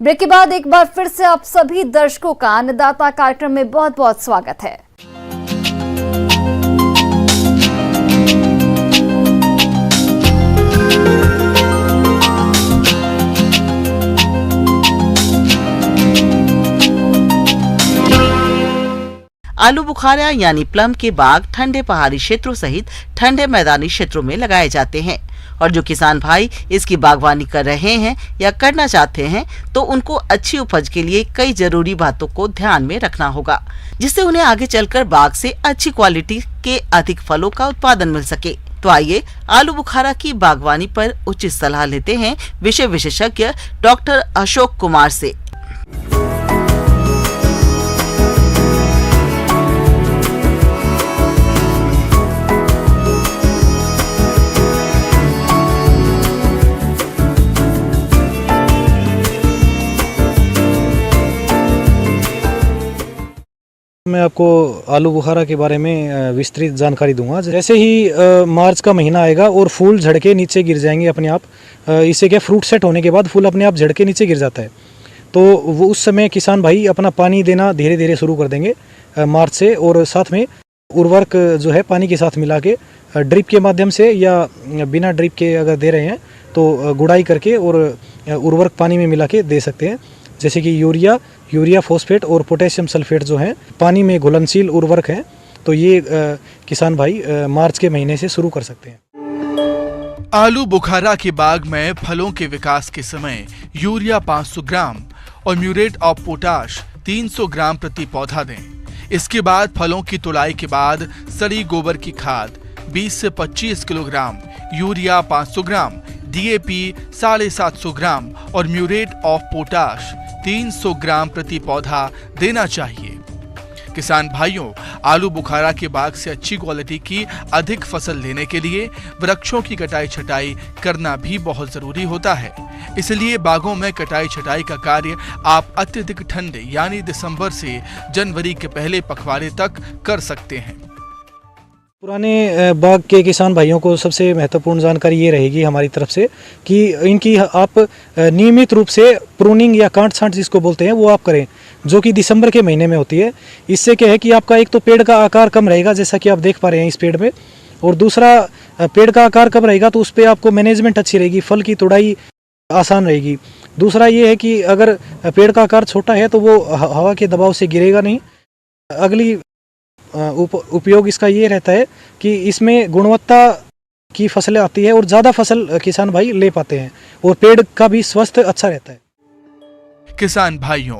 Break के बाद एक बार फिर से आप सभी दर्शकों का अन्नदाता कार्यक्रम में बहुत बहुत स्वागत है। आलू बुखारा यानी प्लम के बाग ठंडे पहाड़ी क्षेत्रों सहित ठंडे मैदानी क्षेत्रों में लगाए जाते हैं और जो किसान भाई इसकी बागवानी कर रहे हैं या करना चाहते हैं तो उनको अच्छी उपज के लिए कई जरूरी बातों को ध्यान में रखना होगा, जिससे उन्हें आगे चलकर बाग से अच्छी क्वालिटी के अधिक फलों का उत्पादन मिल सके। तो आइए आलू बुखारा की बागवानी पर उचित सलाह लेते हैं विषय विशेषज्ञ डॉक्टर अशोक कुमार से। मैं आपको आलू बुखारा के बारे में विस्तृत जानकारी दूंगा। जैसे ही मार्च का महीना आएगा और फूल झड़ के नीचे गिर जाएंगे अपने आप, इससे क्या फ्रूट सेट होने के बाद फूल अपने आप झड़ के नीचे गिर जाता है, तो वो उस समय किसान भाई अपना पानी देना धीरे धीरे शुरू कर देंगे मार्च से। और साथ में उर्वरक जो है पानी के साथ मिला के ड्रिप के माध्यम से या बिना ड्रिप के अगर दे रहे हैं तो गुड़ाई करके और उर्वरक पानी में मिला के दे सकते हैं। जैसे कि यूरिया फॉस्फेट और पोटेशियम सल्फेट जो है पानी में घुलनशील उर्वरक है, तो ये किसान भाई मार्च के महीने से शुरू कर सकते हैं। आलू बुखारा के बाग में फलों के विकास के समय यूरिया 500 ग्राम और म्यूरेट ऑफ पोटाश 300 ग्राम प्रति पौधा दें। इसके बाद फलों की तुड़ाई के बाद सड़ी गोबर की खाद 20 से 25 किलोग्राम, यूरिया 500 ग्राम, DAP 750 ग्राम और म्यूरेट ऑफ पोटाश 300 ग्राम प्रति पौधा देना चाहिए। किसान भाइयों, आलू बुखारा के बाग से अच्छी क्वालिटी की अधिक फसल लेने के लिए वृक्षों की कटाई छटाई करना भी बहुत जरूरी होता है। इसलिए बागों में कटाई छटाई का कार्य आप अत्यधिक ठंडे यानी दिसंबर से जनवरी के पहले पखवाड़े तक कर सकते हैं। पुराने बाग के किसान भाइयों को सबसे महत्वपूर्ण जानकारी ये रहेगी हमारी तरफ से कि इनकी आप नियमित रूप से प्रूनिंग या काट छांट जिसको बोलते हैं वो आप करें, जो कि दिसंबर के महीने में होती है। इससे क्या है कि आपका एक तो पेड़ का आकार कम रहेगा, जैसा कि आप देख पा रहे हैं इस पेड़ में, और दूसरा पेड़ का आकार कम रहेगा तो उस पर आपको मैनेजमेंट अच्छी रहेगी, फल की तुड़ाई आसान रहेगी। दूसरा ये है कि अगर पेड़ का आकार छोटा है तो वो हवा के दबाव से गिरेगा नहीं। अगली उपयोग इसका ये रहता है कि इसमें गुणवत्ता की फसलें आती है और ज़्यादा फसल किसान भाई ले पाते हैं और पेड़ का भी स्वास्थ्य अच्छा रहता है। किसान भाइयों,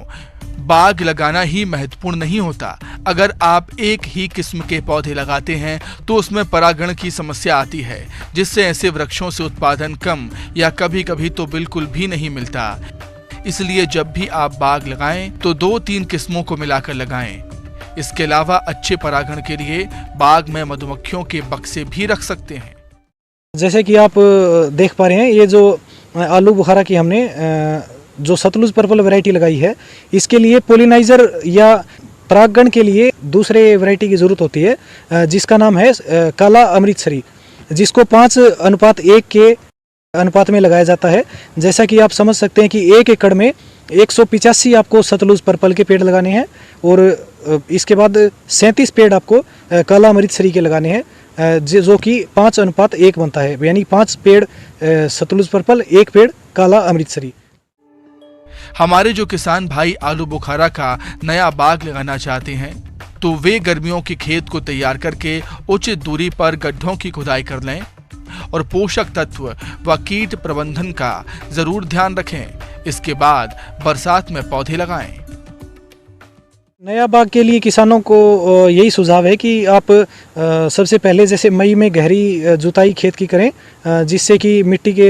बाग लगाना ही महत्वपूर्ण नहीं होता। अगर आप एक ही किस्म के पौधे लगाते हैं तो उसमें परागण की समस्या आती है, जिससे ऐसे वृक्षों से उत्पादन कम या कभी कभी तो बिल्कुल भी नहीं मिलता। इसलिए जब भी आप बाग लगाएं तो 2-3 किस्मों को मिलाकर लगाएं। इसके अलावा अच्छे परागण के लिए बाग में मधुमक्खियों के बक्से भी रख सकते हैं। जैसे कि आप देख पा रहे हैं, ये जो आलू बुखारा की हमने जो सतलुज पर्पल वैरायटी लगाई है, इसके लिए पोलिनाइजर या परागण के लिए दूसरे वैरायटी की ज़रूरत होती है, जिसका नाम है काला अमृतसरी, जिसको 5:1 के अनुपात में लगाया जाता है। जैसा कि आप समझ सकते हैं कि 1 एकड़ में 185 आपको सतलुज पर्पल के पेड़ लगाने हैं और इसके बाद 37 पेड़ आपको काला अमृतसरी के लगाने हैं, जो कि 5:1 बनता है, यानी 5 पेड़ सतलुज पर्पल, 1 पेड़ काला अमृतसरी। हमारे जो किसान भाई आलू बुखारा का नया बाग लगाना चाहते हैं तो वे गर्मियों के खेत को तैयार करके उचित दूरी पर गड्ढों की खुदाई कर लें और पोषक तत्व व कीट प्रबंधन का जरूर ध्यान रखें। इसके बाद बरसात में पौधे लगाएं। नया बाग के लिए किसानों को यही सुझाव है कि आप सबसे पहले जैसे मई में गहरी जुताई खेत की करें, जिससे कि मिट्टी के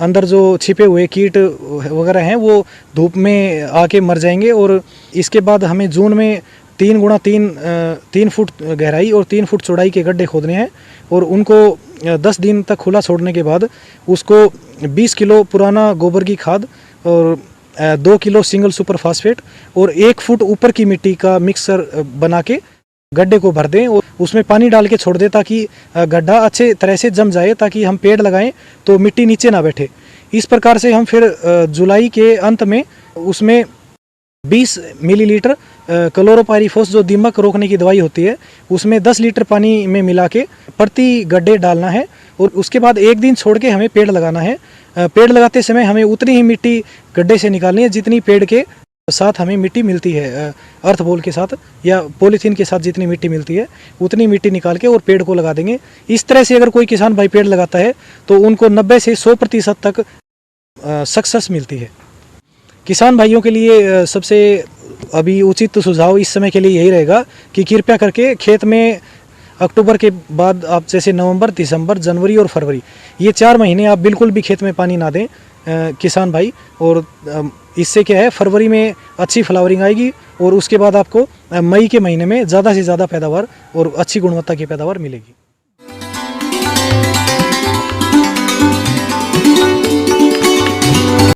अंदर जो छिपे हुए कीट वगैरह हैं वो धूप में आके मर जाएंगे। और इसके बाद हमें जून में 3 फुट गहराई और 3 फुट चौड़ाई के गड्ढे खोदने हैं और उनको 10 दिन तक खुला छोड़ने के बाद उसको 20 किलो पुराना गोबर की खाद और 2 किलो सिंगल सुपर फास्फेट और 1 फुट ऊपर की मिट्टी का मिक्सर बना के गड्ढे को भर दें और उसमें पानी डाल के छोड़ दें, ताकि गड्ढा अच्छे तरह से जम जाए, ताकि हम पेड़ लगाएं तो मिट्टी नीचे ना बैठे। इस प्रकार से हम फिर जुलाई के अंत में उसमें 20 मिलीलीटर क्लोरोपाइरीफॉस जो दीमक रोकने की दवाई होती है उसमें 10 लीटर पानी में मिला के प्रति गड्ढे डालना है। और उसके बाद एक दिन छोड़ के हमें पेड़ लगाना है। पेड़ लगाते समय हमें उतनी ही मिट्टी गड्ढे से निकालनी है जितनी पेड़ के साथ हमें मिट्टी मिलती है। अर्थ बॉल के साथ या पॉलीथीन के साथ जितनी मिट्टी मिलती है उतनी मिट्टी निकाल के और पेड़ को लगा देंगे। इस तरह से अगर कोई किसान भाई पेड़ लगाता है तो उनको 90 से 100% तक सक्सेस मिलती है। किसान भाइयों के लिए सबसे अभी उचित सुझाव इस समय के लिए यही रहेगा कि कृपया करके खेत में अक्टूबर के बाद आप जैसे नवंबर, दिसंबर, जनवरी और फरवरी ये 4 महीने आप बिल्कुल भी खेत में पानी ना दें किसान भाई। और इससे क्या है, फरवरी में अच्छी फ्लावरिंग आएगी और उसके बाद आपको मई के महीने में ज़्यादा से ज़्यादा पैदावार और अच्छी गुणवत्ता की पैदावार मिलेगी।